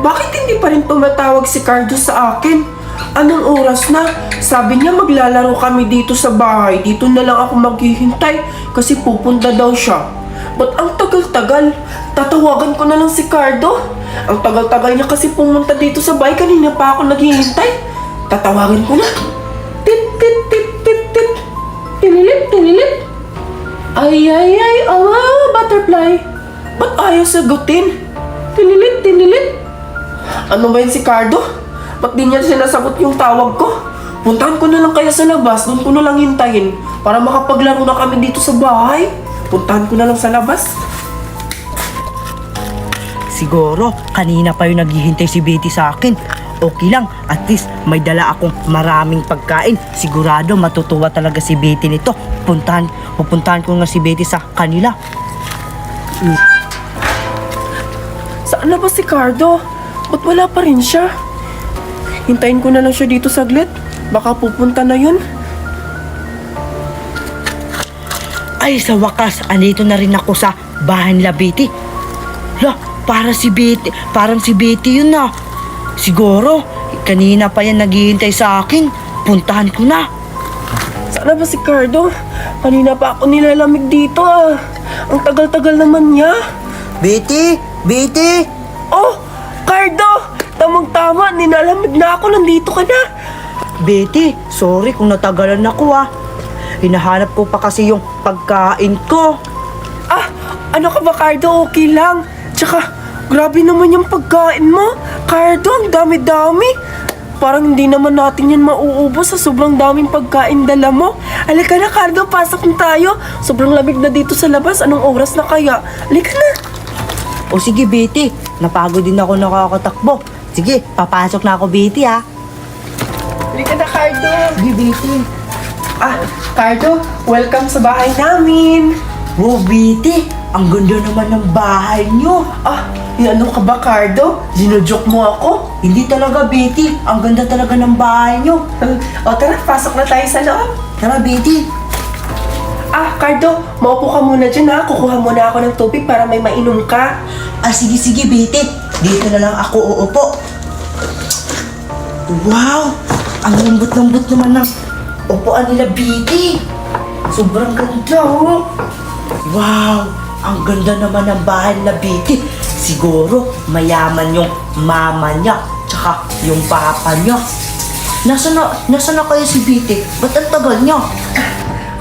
Bakit hindi pa rin tumatawag si Cardo sa akin? Anong oras na? Sabi niya maglalaro kami dito sa bahay. Dito na lang ako maghihintay kasi pupunta daw siya. Ba't ang tagal-tagal? Tatawagan ko na lang si Cardo. Ang tagal-tagal niya kasi pumunta dito sa bahay. Kanina pa ako naghihintay. Tatawagan ko na. Tit, tit, tit, tit, tit. Tinilit, tinilit. Ay, ay, ay, butterfly. Ba't ayaw sagutin? Tinilit, tinilit. Ano ba yun si Cardo? Ba't di niya sinasagot yung tawag ko? Puntahan ko na lang kaya sa labas, doon ko na lang hintayin para makapaglaro na kami dito sa bahay. Puntahan ko na lang sa labas. Siguro, kanina pa yung naghihintay si Betty sa akin. Okay lang, at least may dala akong maraming pagkain. Sigurado matutuwa talaga si Betty nito. Pupuntahan ko nga si Betty sa kanila. Saan na ba si Cardo? Ba't wala pa rin siya? Hintayin ko na lang siya dito saglit. Baka pupunta na yun. Ay, sa wakas, andito na rin ako sa bahay nila Betty. Parang si Betty yun na. Siguro, kanina pa yan naghihintay sa akin. Puntahan ko na. Saan na ba si Cardo? Kanina pa ako nilalamig dito ah. Ang tagal-tagal naman niya. Betty! Betty! Oh! Cardo! Tamang-tama, nilalamig na ako. Nandito ka na. Betty, sorry kung natagalan ako ah. Hinahanap ko pa kasi yung pagkain ko. Ah! Ano ka ba, Cardo? Okay lang. Tsaka, grabe naman yung pagkain mo. Cardo, ang dami-dami. Parang hindi naman natin yan mauubos sa sobrang daming pagkain dala mo. Halika na, Cardo, pasok na tayo. Sobrang lamig na dito sa labas. Anong oras na kaya? Halika na. O sige, Betty. Napagod din ako nakakatakbo. Sige, papasok na ako, Betty ah. Halika na, Cardo. Sige, Betty. Ah, Cardo, welcome sa bahay namin. Oh, Betty. Ang ganda naman ng bahay niyo. Ah, ano ka ba, Cardo? Ginujoke mo ako? Hindi talaga, Betty. Ang ganda talaga ng bahay niyo. O tara, pasok na tayo sa loob. Tara, Betty. Ah, Cardo, maupo ka muna dyan ha. Kukuha muna ako ng tubig para may mainom ka. Ah, sige, sige, Betty. Dito na lang ako uupo. Wow! Ang lambot-lambot naman ng upuan nila, Betty. Sobrang ganda, oh. Wow! Ang ganda naman ng bahay nila, Betty. Siguro, mayaman yung mama niya, tsaka yung papa niya. Nasaan na kaya si Betty? Ba't ang tagal niya?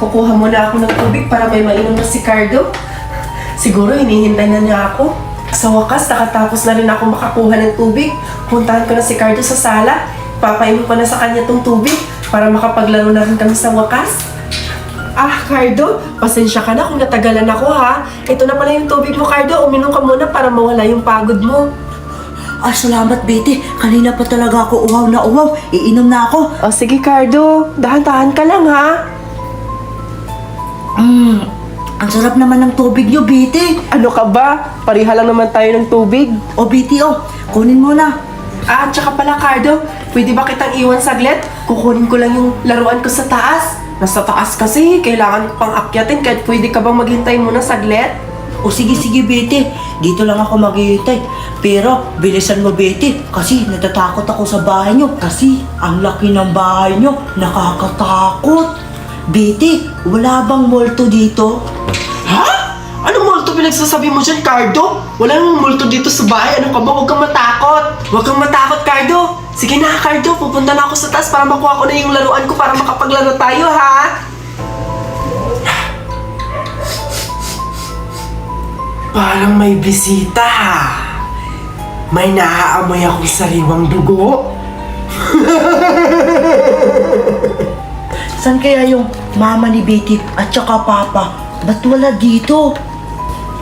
Kukuha muna ako ng tubig para may mainom na si Cardo. Siguro hinihintay na niya ako. Sa wakas, nakatapos na rin ako makakuha ng tubig. Puntahan ko na si Cardo sa sala. Papainom ko na sa kanya tong tubig para makapaglaro na rin kami sa wakas. Ah, Cardo, pasensya ka na kung natagalan ako ha. Ito na pala yung tubig mo, Cardo. Uminom ka muna para mawala yung pagod mo. Ah, salamat, Betty. Kanina pa talaga ako uhaw na uhaw. Iinom na ako. O sige, Cardo. Dahan-dahan ka lang ha. Ang sarap naman ng tubig niyo, Betty. Ano ka ba? Pariha lang naman tayo ng tubig. O, Betty, kunin mo na. Ah, tsaka pala, Cardo, pwede ba kitang iwan saglit? Kukunin ko lang yung laruan ko sa taas. Nasa taas kasi, kailangan ko pang akyatin. Kahit pwede ka bang maghintay muna saglit? O, sige, Betty. Dito lang ako maghihintay. Pero, bilisan mo, Betty. Kasi natatakot ako sa bahay niyo. Kasi, ang laki ng bahay niyo. Nakakatakot. Betty, wala bang multo dito? Ha? Anong multo pinagsasabi mo dyan, Cardo? Wala namang multo dito sa bahay. Ano ka ba? Huwag kang matakot. Huwag kang matakot, Cardo. Sige na, Cardo. Pupunta na ako sa taas para makuha ko na yung laruan ko para makapaglaro tayo, ha? Parang may bisita. May naaamoy akong sariwang dugo. Saan kaya yung mama ni Betty at saka papa? Ba't wala dito?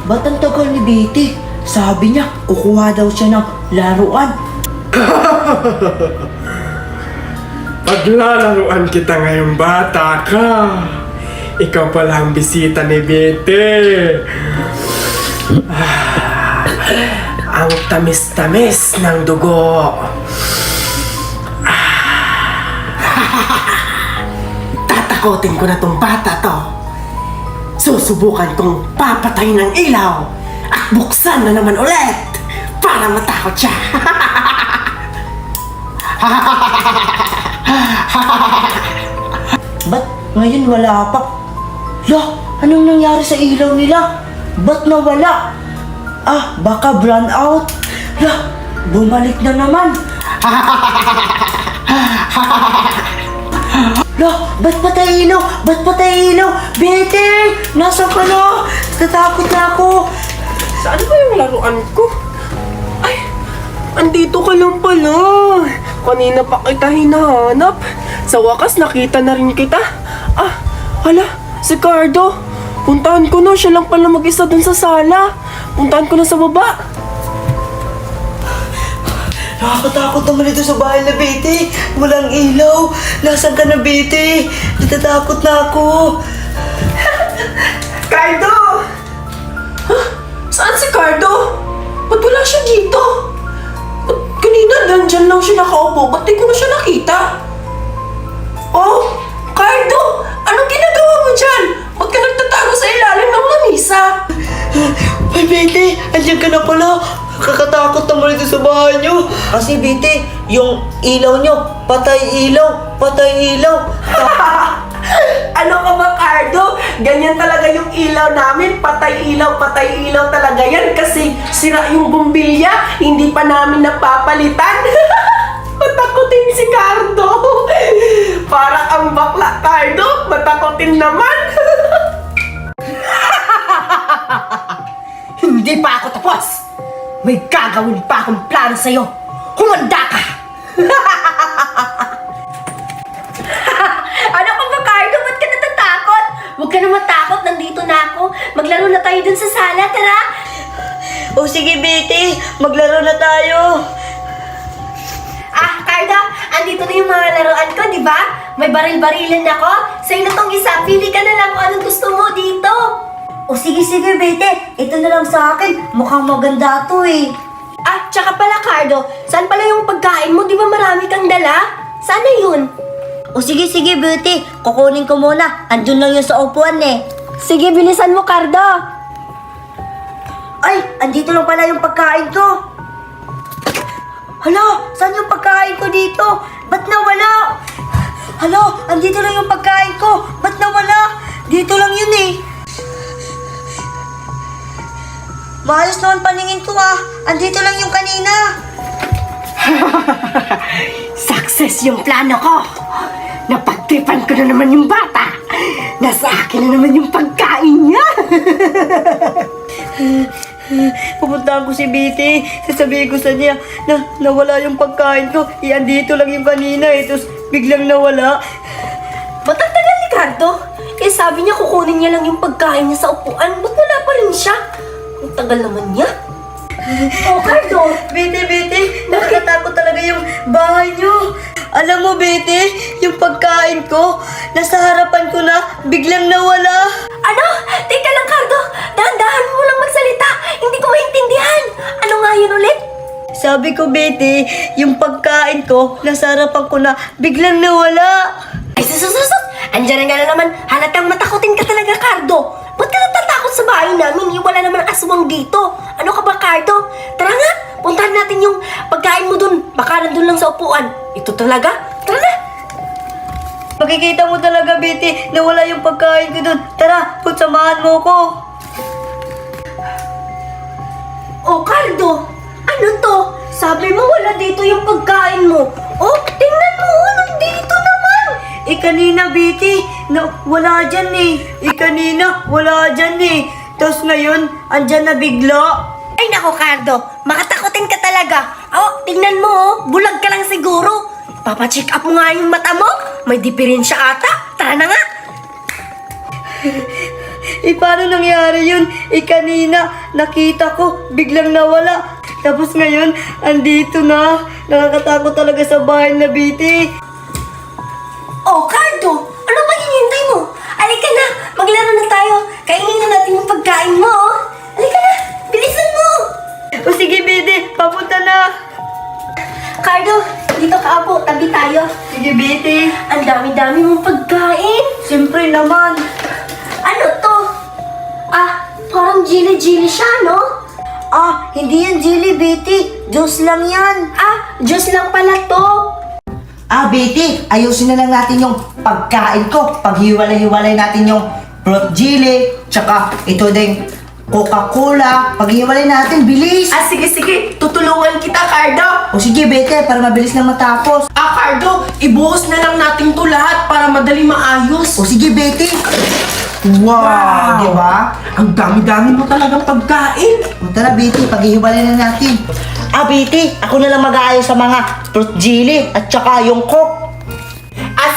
Ba't ang tagal ni Betty? Sabi niya, kukuha daw siya ng laruan. Paglalaruan kita ngayong bata ka. Ikaw pala ang bisita ni Betty. Ang tamis-tamis ng dugo. Tatakotin ko na tong bata to. Susubukan kong papatay ng ilaw at buksan na naman ulit para para matakot siya. Ba't ngayon wala pa? Lah, anong nangyari sa ilaw nila? Ba't nawala? Ah, baka brown out. Lah, bumalik na naman. Lah, ba't patay ilaw? Ba't patay ilaw? Betty! Nasaan ka na? Natatakot na ako. Saan ba yung laruan ko? Ay, andito ka lang pala. Kanina pa kita hinahanap. Sa wakas nakita na rin kita. Ah, hala, si Cardo. Puntahan ko na, siya lang pala mag-isa dun sa sala. Puntahan ko na sa baba. Nakakatakot naman ito sa bahay na Betty. Walang ilaw. Nasaan ka na, Betty? Natatakot na ako. Cardo! Huh? Saan si Cardo? Ba't wala siya dito? Ba't kanina nandyan lang siya nakaupo? Ba't di ko na siya nakita? Oh, Cardo! Anong ginagawa mo dyan? Ba't ka nagtatago sa ilalim ng lamisa? Ay, Betty! Andiyan ka na pala. Kakatakot naman ito sa bahay niyo. Kasi, Betty, yung ilaw niyo, patay ilaw, patay ilaw. Ano ka ba, Cardo? Ganyan talaga yung ilaw namin. Patay ilaw talaga yan. Kasi sira yung bumbilya. Hindi pa namin napapalitan. Matakotin si Cardo. Parang ang bakla, Cardo. Matakotin naman. Hindi pa ako tapos. May gagawin pa akong plano sa'yo. Humanda ka! Ano ka ba, Cardo? Ba't ka natatakot? Huwag ka na matakot. Nandito na ako. Maglaro na tayo dun sa sala. Tara! O sige, Betty. Maglaro na tayo. Ah, Cardo, andito na yung mga laruan ko, di ba? May baril-barilan ako. Sa'yo na tong isa. Pili ka na lang kung anong gusto mo dito. O sige, Betty. Ito na lang sa akin. Mukhang maganda to eh. Ah, tsaka pala, Cardo. Saan pala yung pagkain mo? Di ba marami kang dala? Sana yun. O sige, Betty. Kukunin ko muna. Andun lang yun sa upuan eh. Sige, bilisan mo, Cardo. Ay, andito lang pala yung pagkain ko. Hala, saan yung pagkain ko dito? Ba't nawala? Hala, andito lang yung pagkain ko. Ba't nawala? Dito lang yun eh. Maayos naman paningin ko ah. Andito lang yung kanina. Success yung plano ko. Napagtripan ko na naman yung bata. Nasa akin na naman yung pagkain niya. Pupuntahan ko si Betty. Sasabihin ko sa niya na nawala yung pagkain ko. Andito lang yung kanina eh. Tapos biglang nawala. Ba't ang tagal ni Cardo? Eh sabi niya kukunin niya lang yung pagkain niya sa upuan. Ba't wala pa rin siya? Ang tagal naman niya. Oh, Cardo! Betty, nakakatakot talaga yung bahay niyo. Alam mo, Betty, yung pagkain ko, nasa harapan ko na, biglang nawala. Ano? Teka lang, Cardo! Dahan-dahan mo lang magsalita! Hindi ko maintindihan! Ano nga yun ulit? Sabi ko, Betty, yung pagkain ko, nasa harapan ko na, biglang nawala. Ay, susususuk! Andiyan na nga na naman, halatang matakotin ka talaga, Cardo! Ba't ka natatakot sa bahay namin? Yung wala naman aswang dito. Ano ka ba, Cardo? Tara nga, puntahan natin yung pagkain mo dun. Baka nandun lang sa upuan. Ito talaga? Tara na! Makikita mo talaga, Betty, na wala yung pagkain ko dun. Tara, samahan mo ko. Oh, Cardo! Ano to? Sabi mo wala dito yung pagkain mo. Oh, tingnan mo! Nandito naman! Kanina, Betty, wala dyan eh. Kanina, wala dyan eh. Tapos ngayon, andyan na bigla. Ay, nako, Cardo! Makatakotin ka talaga! Oh, tingnan mo, oh. Bulag ka lang siguro. Papacheck up mo nga yung mata mo. May diferensya ata. Tara na nga! Paano nangyari yun? Kanina, nakita ko, biglang nawala. Tapos ngayon, andito na. Nakakatakot talaga sa bahay na, Betty. Oh, Cardo! Ano ba hinihintay mo? Alika na! Maglaro na tayo! Kainin na natin yung pagkain mo, oh! Alika na! Bilisan mo! O sige, Betty, papunta na. Cardo, dito ka po. Tabi tayo. Sige, Betty. Ang dami-dami mong pagkain. Siyempre naman. Ano to? Ah, parang jelly-jelly siya, no? Ah, hindi yan jelly, Betty. Juice lang yan. Ah, Diyos lang pala to. Betty, ayusin na lang natin yung pagkain ko. Paghiwalay-hiwalay natin yung fruit jelly, tsaka ito ding Coca-Cola. Paghiwalay natin, bilis. Ah, sige, tutulungan kita, Cardo. O sige, Betty, para mabilis lang matapos. Cardo, ibuhos na lang natin to lahat para madali maayos. O sige, Betty. Wow, di ba? Ang dami-dami mo talagang pagkain. O tara, Betty, paghihiwalay na natin. Betty, ako na lang mag-aayos sa mga fruit jelly at tsaka yung Coke.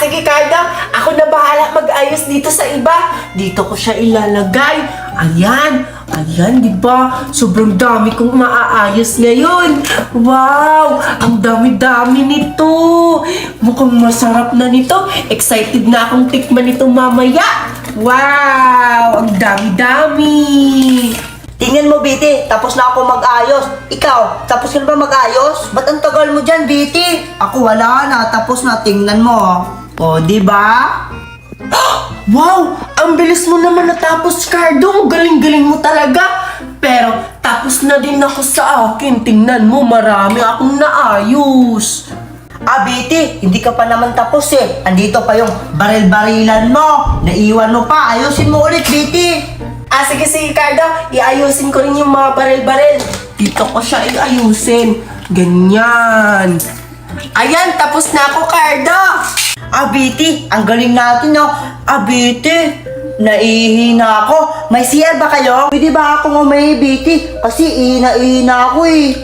Sige, Cardo. Ako na bahala mag-ayos dito sa iba. Dito ko siya ilalagay. Ayan, di ba? Sobrang dami kong maaayos ngayon. Wow, ang dami-dami nito. Mukhang masarap na nito. Excited na akong tikman nito mamaya. Wow, ang dami-dami. Tingnan mo, Betty, tapos na ako mag-ayos. Ikaw, tapos ka na ba mag-ayos? Ba't ang tagal mo dyan, Betty? Ako wala na, tapos na, tingnan mo. O, di ba? Wow, ang bilis mo naman natapos, Cardo. Ang galing-galing mo talaga. Pero tapos na din ako sa akin. Tingnan mo, marami akong naayos. Betty, hindi ka pa naman tapos eh. Andito pa yung baril-barilan mo. Naiwan mo pa, ayusin mo ulit, Betty. Sige, Cardo. Iayusin ko rin yung mga baril-baril. Dito ko siya iayusin. Ganyan. Ayan, tapos na ako, Cardo. Betty, ang galing natin, no? Betty, naihina ako. May CR ba kayo? Pwede ba akong umahi, Betty? Kasi ihina-ihina ako eh.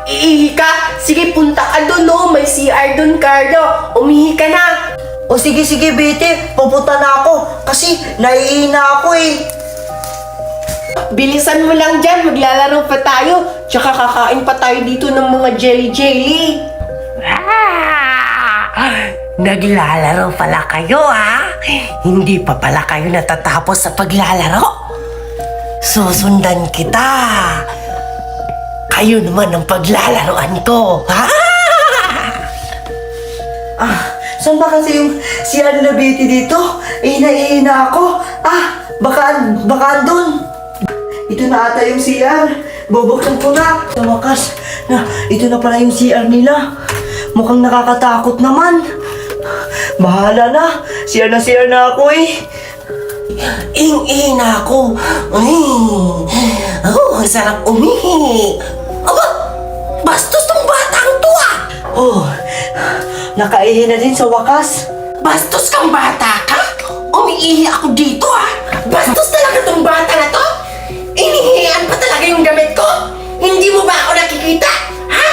Iihi ka? Sige, punta ka doon, no? May CR doon, Cardo. Umihi ka na. O sige, Betty, pupunta na ako. Kasi naihina ako eh. Bilisan mo lang dyan, maglalaro pa tayo. Tsaka kakain pa tayo dito ng mga jelly-jelly. Naglalaro pala kayo, ha? Hindi pa pala kayo natatapos sa paglalaro? Susundan kita. Kayo naman ang paglalaroan ko, ha? Saan ba kasi yung CR na Betty dito? Ihina-ihina ako. Baka andun. Ito na ata yung CR. Bubuksan ko na. Sa wakas, ito na pala yung CR nila. Mukhang nakakatakot naman. Bahala na. CR na ako eh. Ing-ina ako. Ang sarap umihi. Aba, bastos tong batang to, ah. Nakaihi na din sa wakas. Bastos kang bata ka? Umiihi ako dito, ah. Bastos talaga tong bata na to. Inihiyan pa talaga yung damit ko. Hindi mo ba ako nakikita? Ha?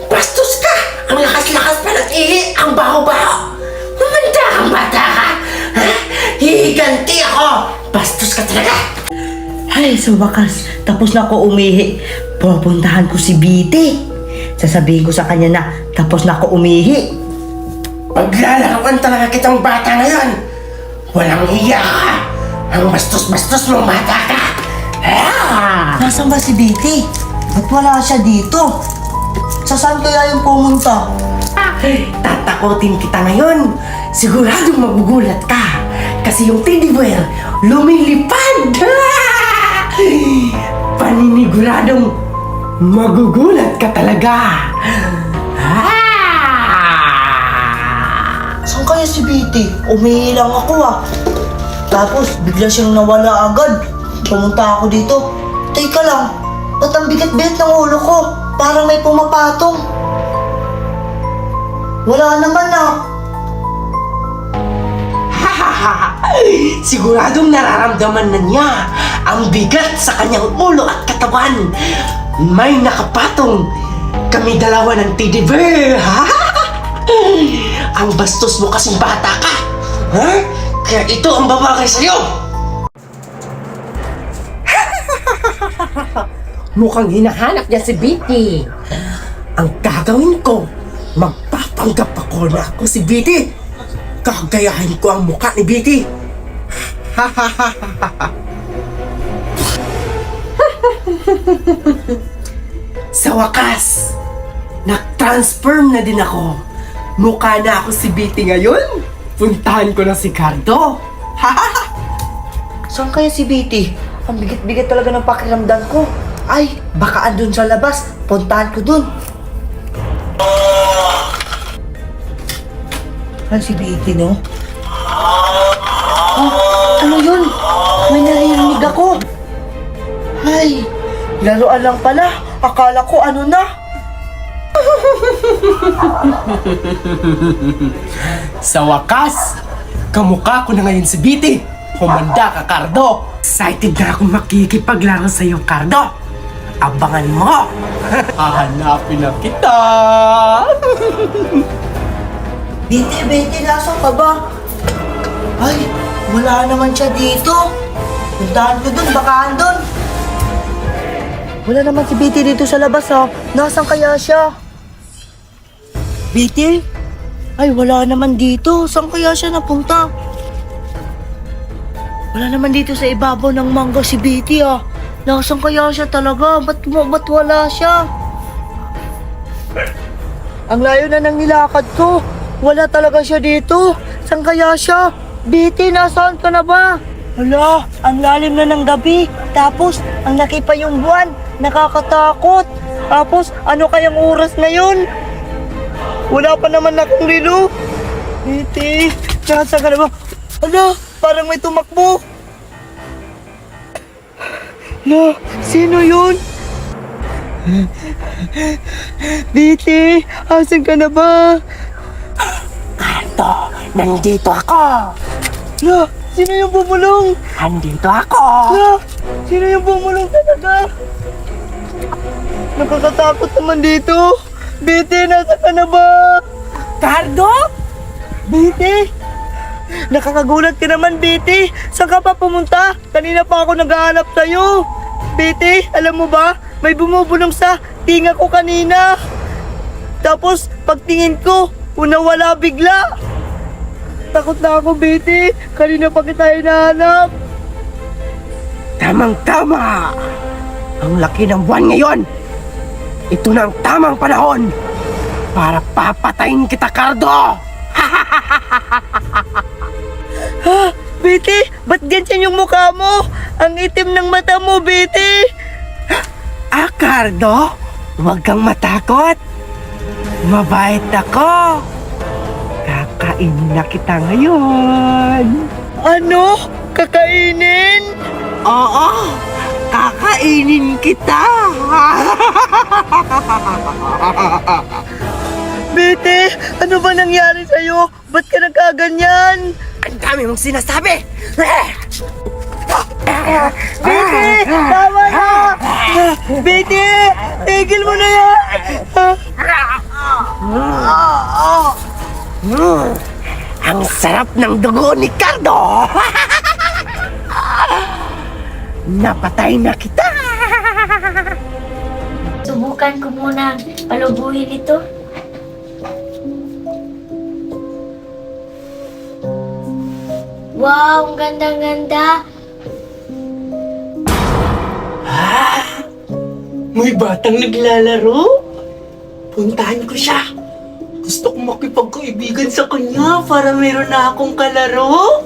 Bastos ka. Ang lakas-lakas pa ng ihi. Ang baho-baho. Humanda kang bata ka. Ha? Hihiganti ako. Bastos ka talaga. Ay, sa wakas, tapos na ako umihi. Pupuntahan ko si Betty. Sasabihin ko sa kanya na tapos na ako umihi. Paglalaroan talaga kitang bata ngayon. Walang hiya ka. Ang bastos-bastos mong bata ka. Nasaan ba si Betty? Ba't wala siya dito? Sa saan kaya yung pumunta? Tatakotin kita ngayon. Siguradong magugulat ka. Kasi yung teddy bear lumilipad. Paniniguradong magugulat ka talaga. Saan kaya si Betty? Umihi lang ako Tapos bigla siyang nawala agad. Pumunta ako dito. Teka lang, ba't ang bigat-bigat ng ulo ko? Parang may pumapatong. Wala naman Siguradong nararamdaman na niya ang bigat sa kanyang ulo at katawan. May nakapatong kami dalawa ng teddy bear. Ang bastos mo kasing bata ka. Ha? Kaya ito ang babagay sa'yo. Mukhang hinahanap niya si Betty. Ang gagawin ko, magpapanggap ako na ako si Betty. Kagayahin ko ang mukha ni Betty. Sa wakas, nag-transform na din ako. Mukha na ako si Betty ngayon. Puntahan ko na si Cardo. Saan kaya si Betty? Ang bigat-bigat talaga ng pakiramdam ko. Ay, baka andun sa labas. Puntahan ko dun. Ano si Betty, no? Oh, ano yun? May naririnig ako. Ay, laruan lang pala. Akala ko ano na. Sa wakas, kamukha ko na ngayon si Biti. Humanda ka, Cardo. Excited na akong makikipaglaro sa iyo, Cardo. Abangan mo. Hahanapin na kita. Betty, nasaan ka ba? Ay, wala naman siya dito. Puntahan ko dun, baka andun. Wala naman si Betty dito sa labas, ha? Nasaan kaya siya? Betty? Ay, wala naman dito. Saan kaya siya napunta? Wala naman dito sa ibabaw ng mangga si Betty, ha? Nasaan kaya siya talaga? Ba't wala siya? Ang layo na ng nilakad ko. Wala talaga siya dito. Saan kaya siya? Betty, nasaan ka na ba? Hala, ang lalim na ng gabi. Tapos, ang laki pa yung buwan. Nakakatakot. Tapos, ano kayang oras ngayon? Wala pa naman akong lilo. Betty, nasaan ka na ba? Hala, parang may tumakbo. Hala, sino yun? Betty, asan ka na ba? Cardo, nandito ako. Hala, sino yung bumulong? Andito ako. Hala, sino yung bumulong talaga? Nakakatakot naman dito. Betty, nasa ka na ba? Cardo? Betty? Nakakagulat ka naman, Betty. Saan ka pa pumunta? Kanina pa ako naghahanap sa'yo. Betty, alam mo ba? May bumubulong sa tinga ko kanina. Tapos, pagtingin ko, nawala bigla. Takot na ako, Betty. Kanina pa kita hinahanap. Tamang-tama. Ang laki ng buwan ngayon. Ito na ang tamang panahon para papatayin kita, Cardo. Ha? Betty, ba't ganyan yung mukha mo? Ang itim ng mata mo, Betty. Cardo, huwag kang matakot. Mabait ako. Kakainin na kita ngayon. Ano? Kakainin? Oo, kakainin kita. Betty, ano ba nangyari sa'yo? Ba't ka nagkaganyan? Ang dami mong sinasabi. Betty, tama na! Betty, tigil mo na yan! Ang sarap ng dugo ni Cardo. Napatay na kita. Subukan ko muna palubuhin ito. Wow, ang ganda-ganda. May batang naglalaro. Puntahan ko siya. Gusto kong makipagkaibigan sa kanya para meron na akong kalaro.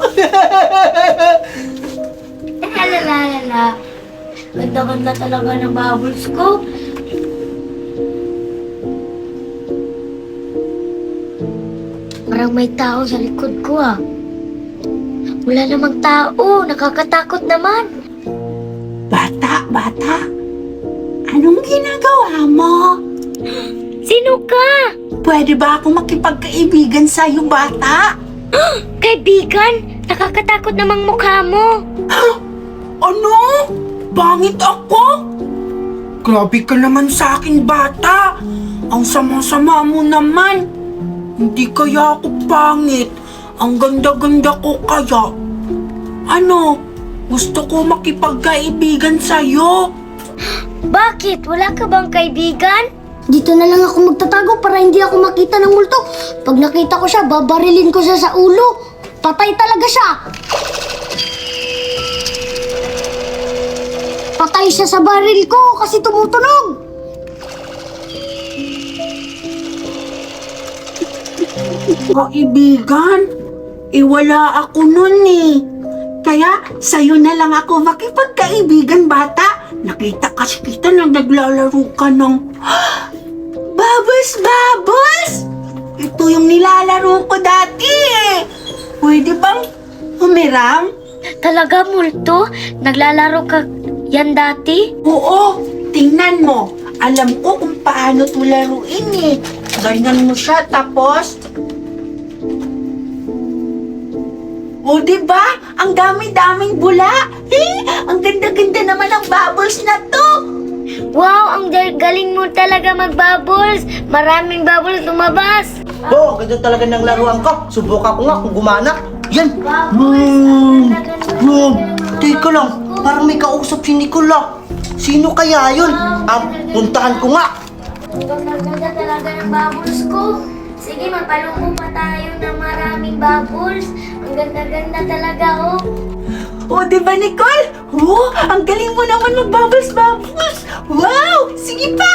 Lalalala. Ganda-ganda talaga ng bubbles ko. Parang may tao sa likod ko ah. Wala namang tao. Nakakatakot naman. Bata, anong ginagawa mo? Sino ka? Pwede ba akong makipagkaibigan sa'yo, bata? Kaibigan? Nakakatakot namang mukha mo. Ano? Bangit ako? Grabe ka naman sa akin, bata. Ang sama-sama mo naman. Hindi kaya ako pangit. Ang ganda-ganda ko kaya. Ano? Gusto ko makipagkaibigan sa'yo. Bakit? Wala ka bang kaibigan? Dito na lang ako magtatago para hindi ako makita ng multo. Pag nakita ko siya, babarilin ko siya sa ulo. Patay talaga siya. Patay siya sa baril ko kasi tumutunog. Kaibigan, wala ako nun eh. Kaya sa'yo na lang ako makipagkaibigan, bata. nakita kasi kita na naglalaro ka ng Bubbles Bubbles! Ito yung nilalaro ko dati eh. Pwede bang humiram? Talaga, Multo? Naglalaro ka yan dati? Oo, tingnan mo. Alam ko kung paano ito laruin eh. Ganyan mo siya, tapos... O, diba? Ang dami-daming bula. Ang ganda-ganda naman ng bubbles na to. Wow, ang galing mo talaga mag-bubbles. Maraming bubbles lumabas. Oo, ganda talaga ng laruan ko. Subukan ko nga kung gumana. Yan. Teka lang, parang may kausap si Nicola. Sino kaya yun? Puntahan ko nga. Ang ganda talaga ng bubbles ko. Sige, magpalungko pa tayo ng maraming bubbles. Ang ganda-ganda talaga, oh. O, diba, Nicole? Oh, ang galing mo naman mag-bubbles. Wow, sige pa.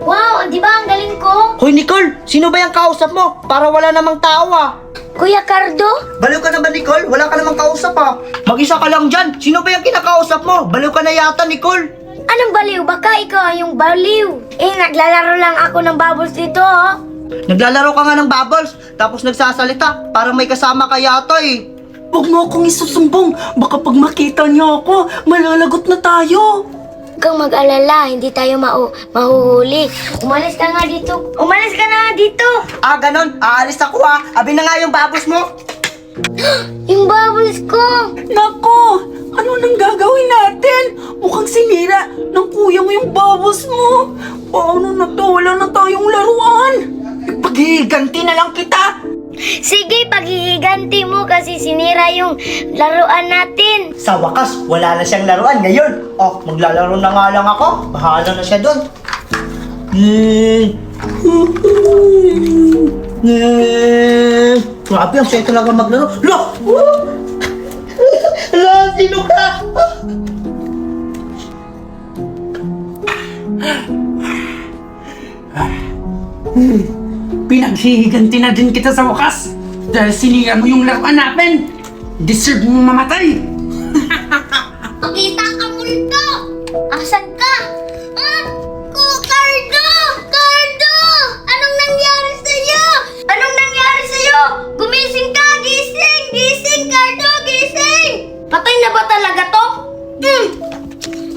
Wow, di ba ang galing ko? Hoy Nicole, sino ba yung kausap mo? Para wala namang tao ah. Kuya Cardo? Baliw ka na ba Nicole? Wala ka namang kausap ah. Mag-isa ka lang dyan. Sino ba yung kinakausap mo? Baliw ka na yata Nicole. Anong baliw? Baka ikaw yung baliw. Naglalaro lang ako ng bubbles dito, oh. Naglalaro ka nga ng bubbles, tapos nagsasalita. Parang may kasama ka yata eh. Huwag mo akong isusumbong. Baka pag makita niya ako, malalagot na tayo. Huwag kang mag-alala, hindi tayo mahuhuli. Umalis ka nga dito. Umalis ka na nga dito. Ah, ganon. Aalis ako ah. Abi na nga yung bubbles mo. Yung bubbles ko. Nako, ano nang gagawin natin? Mukhang sinira ng kuya mo yung bubbles mo. Paano na to? Wala na tayong laruan. Paghihiganti na lang kita. Sige, paghihiganti mo kasi sinira yung laruan natin. Sa wakas, wala na siyang laruan ngayon. Oh, maglalaro na nga lang ako. Bahala na siya doon. Grabe, ang saya talaga maglaro. Look! Ala, sino ka? Pinaghihiganti na din kita sa wakas. Dahil sinira mo yung laruan natin. Deserve mo mamatay. Pakita ka, Multo! Asan ka? Cardo! Cardo! Anong nangyari sa'yo? Anong nangyari sa'yo? Gumising ka! Gising! Gising, Cardo! Gising! Patay na ba talaga to?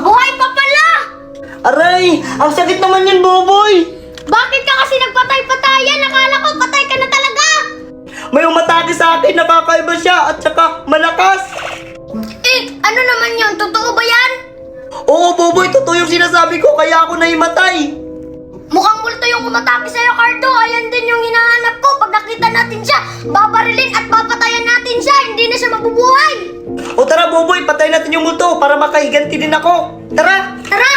Buhay pa pala! Aray! Ang sakit naman yun, Boboy! Bakit ka kasi nagpatay-patayan? Akala ko patay ka na talaga! May umatake sa akin, nakakaiba siya at saka malakas. Ano naman yun? Totoo ba yan? Oo, Boboy, totoo yung sinasabi ko, kaya ako naimatay. Mukhang multo yung umatake sa'yo, Cardo. Ayan din yung hinahanap ko. Pag nakita natin siya, babarilin at papatayan natin siya. Hindi na siya mabubuhay. O tara, Boboy, patay natin yung multo para makahiganti din ako. Tara! Tara!